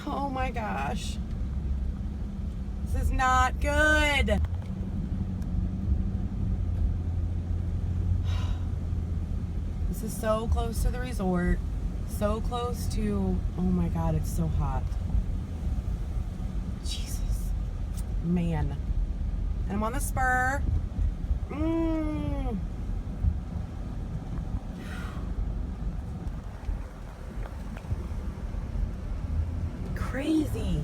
Oh my gosh. This is not good. This is so close to the resort. So close to, oh my God, it's so hot. Jesus. Man. And I'm on the spur. Crazy.